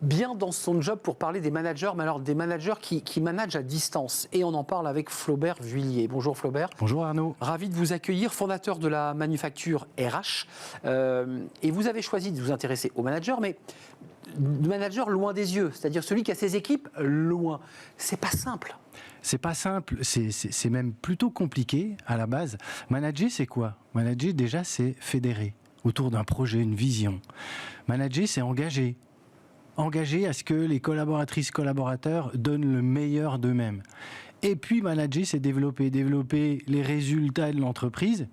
bien dans son job pour parler des managers, mais alors des managers qui managent à distance. Et on en parle avec Flaubert Vuillier. Bonjour Flaubert. Bonjour Arnaud. Ravi de vous accueillir, fondateur de la manufacture RH. Et vous avez choisi de vous intéresser aux managers, mais de manager loin des yeux, c'est-à-dire celui qui a ses équipes loin. C'est pas simple. C'est pas simple, c'est même plutôt compliqué à la base. Manager, c'est quoi? Manager, déjà, c'est fédérer autour d'un projet, une vision. Manager, c'est engager. Engager à ce que les collaboratrices, collaborateurs donnent le meilleur d'eux-mêmes. Et puis manager, c'est développer les résultats de l'entreprise,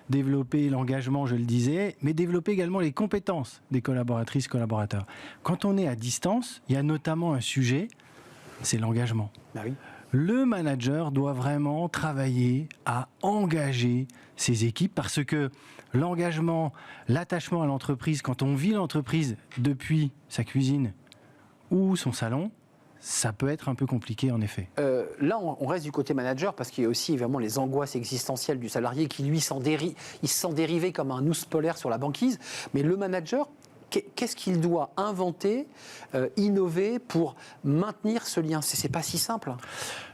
développer l'engagement, je le disais, mais développer également les compétences des collaboratrices, collaborateurs. Quand on est à distance, il y a notamment un sujet, c'est l'engagement. Bah oui. Le manager doit vraiment travailler à engager ses équipes parce que l'engagement, l'attachement à l'entreprise, quand on vit l'entreprise depuis sa cuisine ou son salon, ça peut être un peu compliqué en effet. Là, on reste du côté manager parce qu'il y a aussi évidemment les angoisses existentielles du salarié qui lui il se sent dérivé comme un ours polaire sur la banquise. Mais le manager, qu'est-ce qu'il doit inventer, innover pour maintenir ce lien? C'est pas si simple.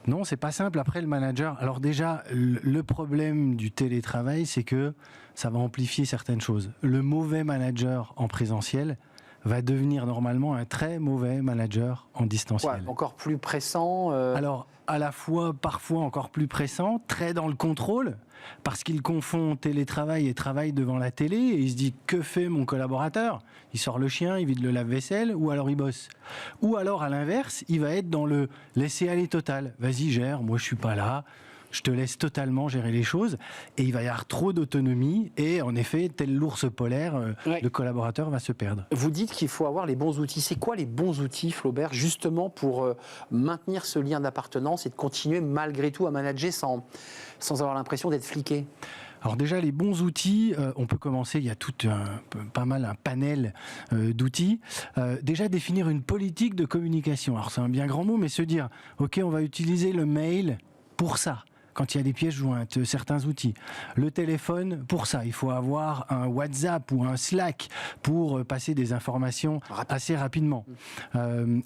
Non, c'est pas simple. Après, le manager... Alors déjà, le problème du télétravail, c'est que ça va amplifier certaines choses. Le mauvais manager en présentiel va devenir normalement un très mauvais manager en distanciel. Ouais, encore plus pressant. Alors, à la fois, parfois encore plus pressant, très dans le contrôle, parce qu'il confond télétravail et travail devant la télé, et il se dit « Que fait mon collaborateur ?» Il sort le chien, il vide le lave-vaisselle, ou alors il bosse. Ou alors, à l'inverse, il va être dans le laisser-aller total. « Vas-y, gère, moi je suis pas là. » Je te laisse totalement gérer les choses et il va y avoir trop d'autonomie et en effet, tel l'ours polaire, le collaborateur va se perdre. Vous dites qu'il faut avoir les bons outils. C'est quoi les bons outils, Flaubert, justement pour maintenir ce lien d'appartenance et de continuer malgré tout à manager sans avoir l'impression d'être fliqué? Alors déjà, les bons outils, on peut commencer, il y a pas mal un panel d'outils. Déjà, définir une politique de communication. Alors c'est un bien grand mot, mais se dire, ok, on va utiliser le mail pour ça. Quand il y a des pièces jointes, certains outils. Le téléphone, pour ça, il faut avoir un WhatsApp ou un Slack pour passer des informations assez rapidement.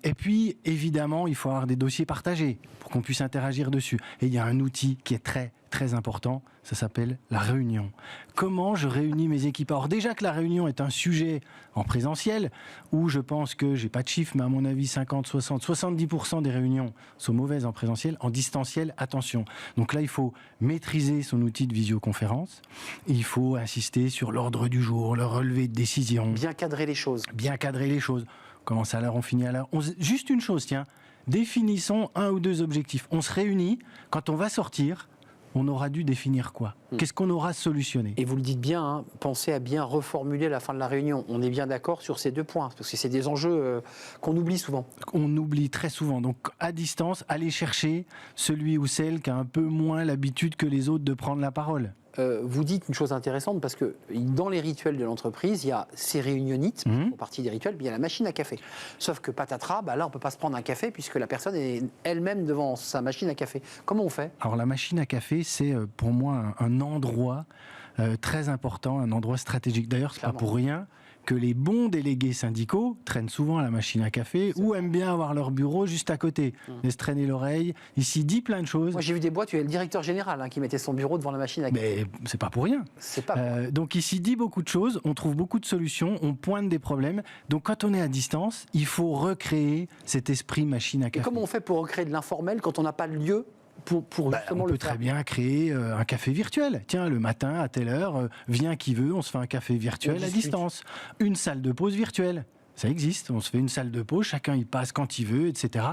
Et puis, évidemment, il faut avoir des dossiers partagés pour qu'on puisse interagir dessus. Et il y a un outil qui est très important, ça s'appelle la réunion. Comment je réunis mes équipes? Alors déjà que la réunion est un sujet en présentiel, où je pense que, j'ai pas de chiffre, mais à mon avis 50, 60, 70% des réunions sont mauvaises en présentiel. En distanciel, attention. Donc là, il faut maîtriser son outil de visioconférence. Il faut insister sur l'ordre du jour, le relevé de décision. Bien cadrer les choses. Bien cadrer les choses. On commence à l'heure, on finit à l'heure. Juste une chose, tiens. Définissons 1 ou 2 objectifs. On se réunit, quand on va sortir, on aura dû définir quoi? Qu'est-ce qu'on aura solutionné? Et vous le dites bien, hein, pensez à bien reformuler la fin de la réunion. On est bien d'accord sur ces 2 points, parce que c'est des enjeux qu'on oublie souvent. On oublie très souvent. Donc, à distance, allez chercher celui ou celle qui a un peu moins l'habitude que les autres de prendre la parole. Vous dites une chose intéressante, parce que dans les rituels de l'entreprise, il y a ces réunionites, qui font partie des rituels, puis il y a la machine à café. Sauf que patatras, là on ne peut pas se prendre un café, puisque la personne est elle-même devant sa machine à café. Comment on fait? Alors la machine à café, c'est pour moi un endroit très important, un endroit stratégique. D'ailleurs, c'est pas pour rien que les bons délégués syndicaux traînent souvent à la machine à café ou aiment bien avoir leur bureau juste à côté. Laisse traîner l'oreille. Ici, dit plein de choses. Moi, j'ai vu des boîtes où il y a le directeur général qui mettait son bureau devant la machine à café. Mais c'est pas pour rien. C'est pas donc ici, dit beaucoup de choses. On trouve beaucoup de solutions. On pointe des problèmes. Donc quand on est à distance, il faut recréer cet esprit machine à café. Et comment on fait pour recréer de l'informel quand on n'a pas le lieu pour on peut très bien créer un café virtuel. Tiens, le matin, à telle heure, vient qui veut, on se fait un café virtuel à distance. Une salle de pause virtuelle. Ça existe, on se fait une salle de pause, chacun y passe quand il veut, etc.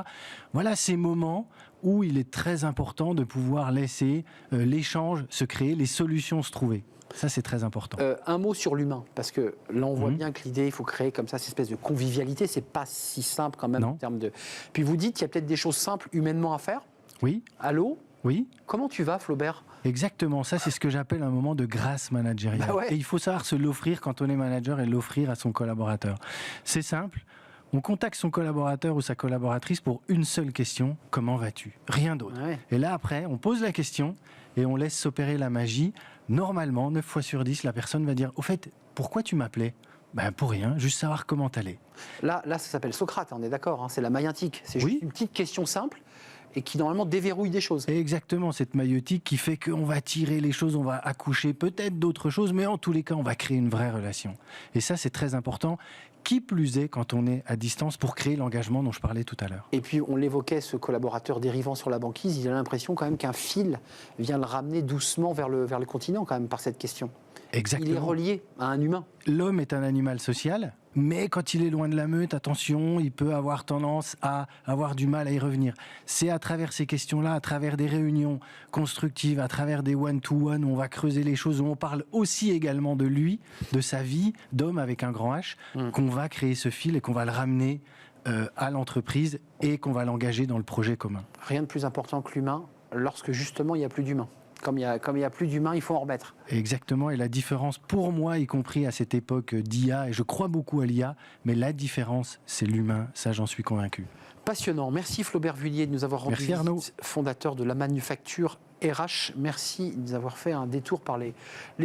Voilà ces moments où il est très important de pouvoir laisser l'échange se créer, les solutions se trouver. Ça, c'est très important. Un mot sur l'humain, parce que là, on voit bien que l'idée, il faut créer comme ça cette espèce de convivialité. C'est pas si simple quand même en termes de... Puis vous dites qu'il y a peut-être des choses simples humainement à faire. Oui. Allô? Oui. Comment tu vas, Flaubert? Exactement, ça c'est ce que j'appelle un moment de grâce managériale. Et il faut savoir se l'offrir quand on est manager et l'offrir à son collaborateur. C'est simple, on contacte son collaborateur ou sa collaboratrice pour une seule question, comment vas-tu? Rien d'autre. Et là après, on pose la question et on laisse s'opérer la magie. Normalement, 9 fois sur 10, la personne va dire, au fait, pourquoi tu m'appelais? Pour rien, juste savoir comment t'aller. Là, ça s'appelle Socrate, on est d'accord, hein, c'est la maïentique. C'est juste une petite question simple et qui normalement déverrouille des choses. Et exactement, cette maïeutique qui fait qu'on va tirer les choses, on va accoucher peut-être d'autres choses, mais en tous les cas, on va créer une vraie relation. Et ça, c'est très important. Qui plus est quand on est à distance pour créer l'engagement dont je parlais tout à l'heure. Et puis, on l'évoquait, ce collaborateur dérivant sur la banquise, il a l'impression quand même qu'un fil vient le ramener doucement vers le continent quand même par cette question. Exactement. Il est relié à un humain. L'homme est un animal social, mais quand il est loin de la meute, attention, il peut avoir tendance à avoir du mal à y revenir. C'est à travers ces questions-là, à travers des réunions constructives, à travers des one-to-one, où on va creuser les choses, où on parle aussi également de lui, de sa vie, d'homme avec un grand H, qu'on va créer ce fil et qu'on va le ramener à l'entreprise et qu'on va l'engager dans le projet commun. Rien de plus important que l'humain, lorsque justement il n'y a plus d'humain. Comme il n'y a plus d'humain, il faut en remettre. Exactement, et la différence pour moi, y compris à cette époque d'IA, et je crois beaucoup à l'IA, mais la différence, c'est l'humain, ça j'en suis convaincu. Passionnant. Merci Flaubert Vullier de nous avoir rendu visite, Arnaud. fondateur de la manufacture RH. Merci de nous avoir fait un détour par les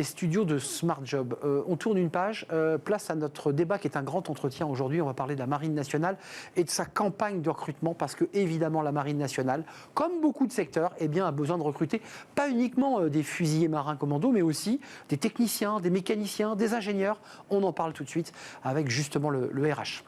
studios de Smart Job. On tourne une page, place à notre débat qui est un grand entretien aujourd'hui. On va parler de la Marine nationale et de sa campagne de recrutement parce que évidemment la Marine nationale, comme beaucoup de secteurs, a besoin de recruter pas uniquement des fusiliers marins commandos, mais aussi des techniciens, des mécaniciens, des ingénieurs. On en parle tout de suite avec justement le RH.